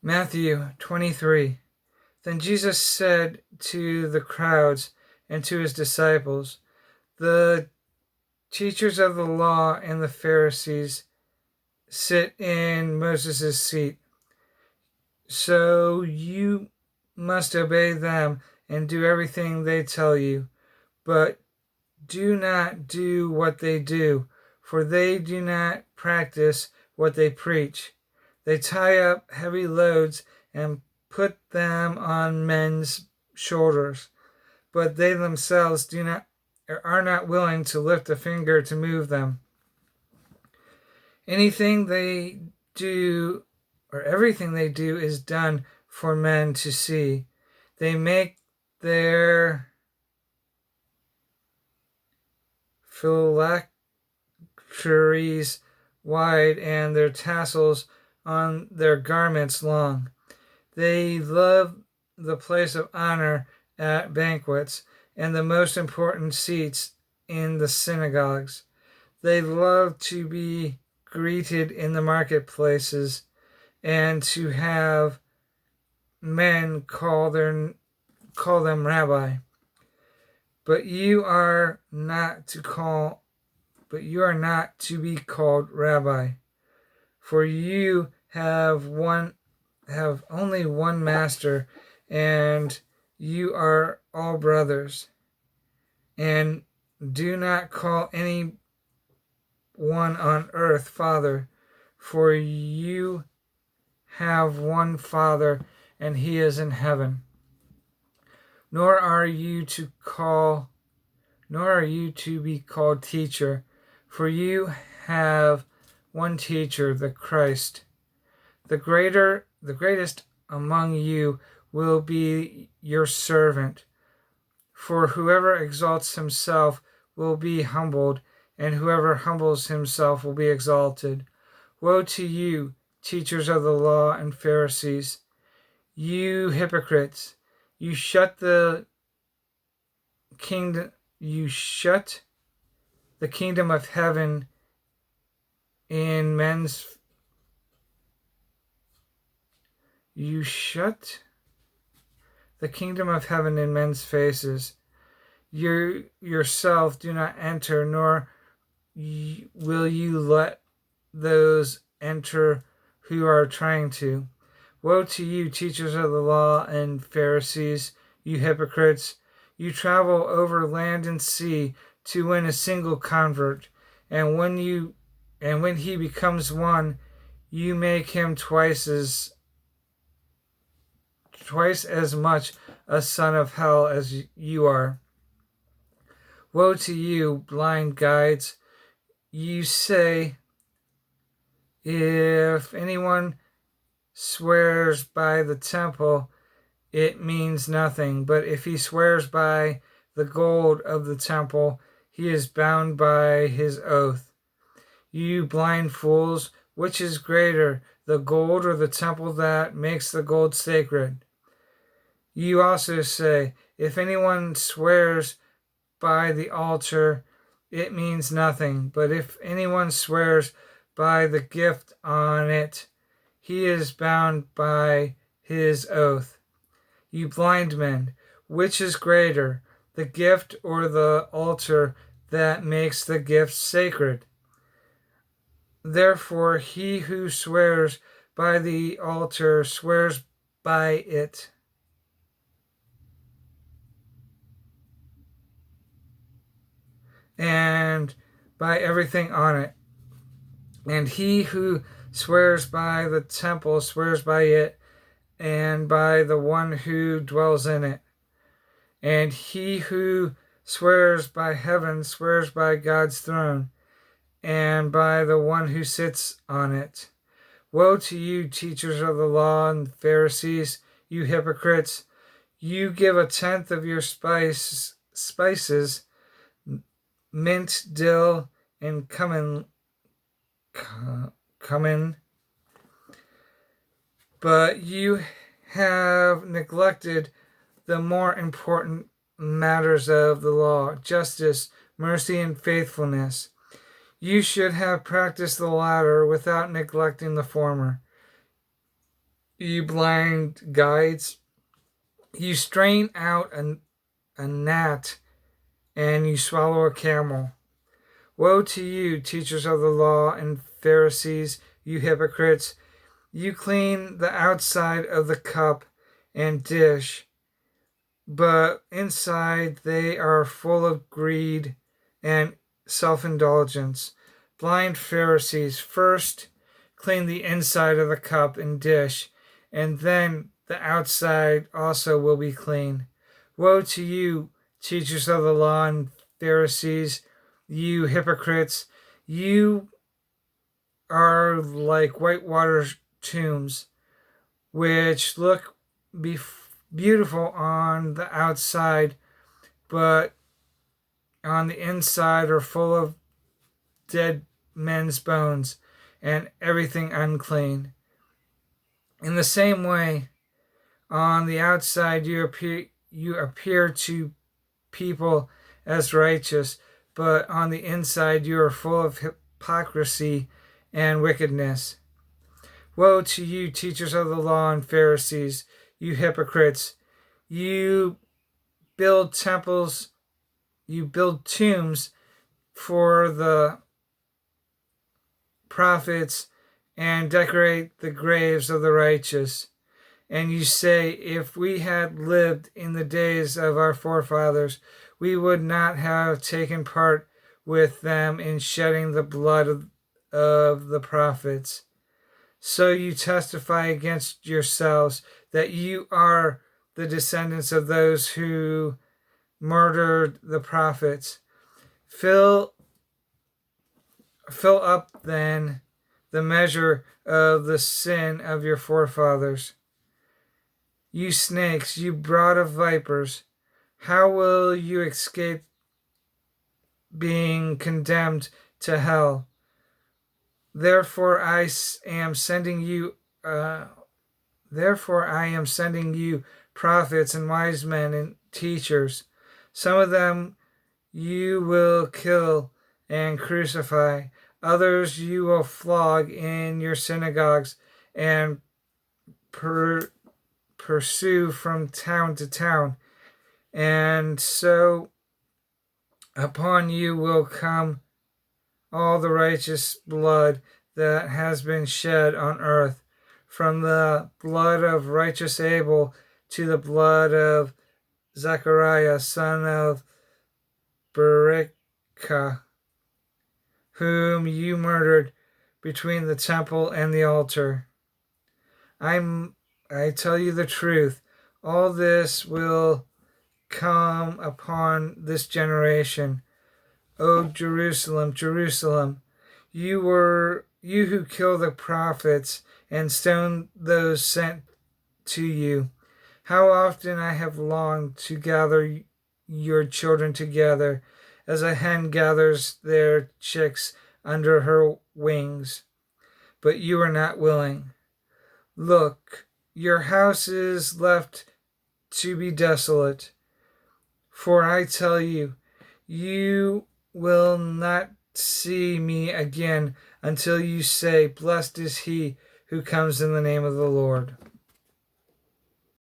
Matthew 23. Then Jesus said to the crowds and to his disciples, the teachers of the law and the Pharisees sit in Moses' seat. So you must obey them and do everything they tell you. But do not do what they do, for they do not practice what they preach. They tie up heavy loads and put them on men's shoulders, but they themselves are not willing to lift a finger to move them. Anything they do or everything they do is done for men to see. They make their phylacteries wide and their tassels on their garments long. They love the place of honor at banquets and the most important seats in the synagogues. They love to be greeted in the marketplaces and to have men call them rabbi. But you are not to be called rabbi, for you have only one master, and you are all brothers. And do not call any one on earth Father, for you have one Father, and he is in heaven. Nor are you to be called teacher, for you have one teacher, the Christ. The greatest among you will be your servant. For whoever exalts himself will be humbled, and whoever humbles himself will be exalted. Woe to you, teachers of the law and Pharisees, you hypocrites! You shut the kingdom of heaven in men's faces. You yourself do not enter, nor will you let those enter who are trying to. Woe to you, teachers of the law and Pharisees, you hypocrites! You travel over land and sea to win a single convert, and when he becomes one, you make him twice as much a son of hell as you are. Woe to you, blind guides! You say, if anyone swears by the temple, it means nothing. But if he swears by the gold of the temple, he is bound by his oath. You blind fools, which is greater, the gold or the temple that makes the gold sacred? You also say, if anyone swears by the altar, it means nothing. But if anyone swears by the gift on it, he is bound by his oath. You blind men, which is greater, the gift or the altar that makes the gift sacred? Therefore, he who swears by the altar swears by it, and by everything on it. And he who swears by the temple swears by it, and by the one who dwells in it. And he who swears by heaven swears by God's throne, and by the one who sits on it. Woe to you, teachers of the law and Pharisees, you hypocrites! You give a tenth of your spices, mint, dill, and cumin, but you have neglected the more important matters of the law: justice, mercy, and faithfulness. You should have practiced the latter without neglecting the former. you blind guides. You strain out a gnat and you swallow a camel. Woe to you, teachers of the law and Pharisees, you hypocrites! You clean the outside of the cup and dish, but inside they are full of greed and self-indulgence. Blind Pharisees, first clean the inside of the cup and dish, and then the outside also will be clean. Woe to you, teachers of the law and Pharisees, you hypocrites! You are like whitewater tombs, which look beautiful on the outside, but on the inside are full of dead men's bones and everything unclean. In the same way, on the outside you appear to people as righteous, but on the inside you are full of hypocrisy and wickedness. Woe to you, teachers of the law and Pharisees, you hypocrites! You build temples, you build tombs for the prophets and decorate the graves of the righteous. And you say, if we had lived in the days of our forefathers, we would not have taken part with them in shedding the blood of the prophets. So you testify against yourselves that you are the descendants of those who murdered the prophets. Fill up then the measure of the sin of your forefathers. You snakes, you brood of vipers, how will you escape being condemned to hell? Therefore I am sending you prophets and wise men and teachers. Some of them you will kill and crucify. Others you will flog in your synagogues and pursue from town to town. And so upon you will come all the righteous blood that has been shed on earth, from the blood of righteous Abel to the blood of Zechariah, son of Berechiah, whom you murdered between the temple and the altar. I tell you the truth, all this will come upon this generation. O Jerusalem, Jerusalem, you who kill the prophets and stone those sent to you. How often I have longed to gather your children together, as a hen gathers their chicks under her wings, but you are not willing. Look, your house is left to be desolate. For I tell you, you will not see me again until you say, blessed is he who comes in the name of the Lord.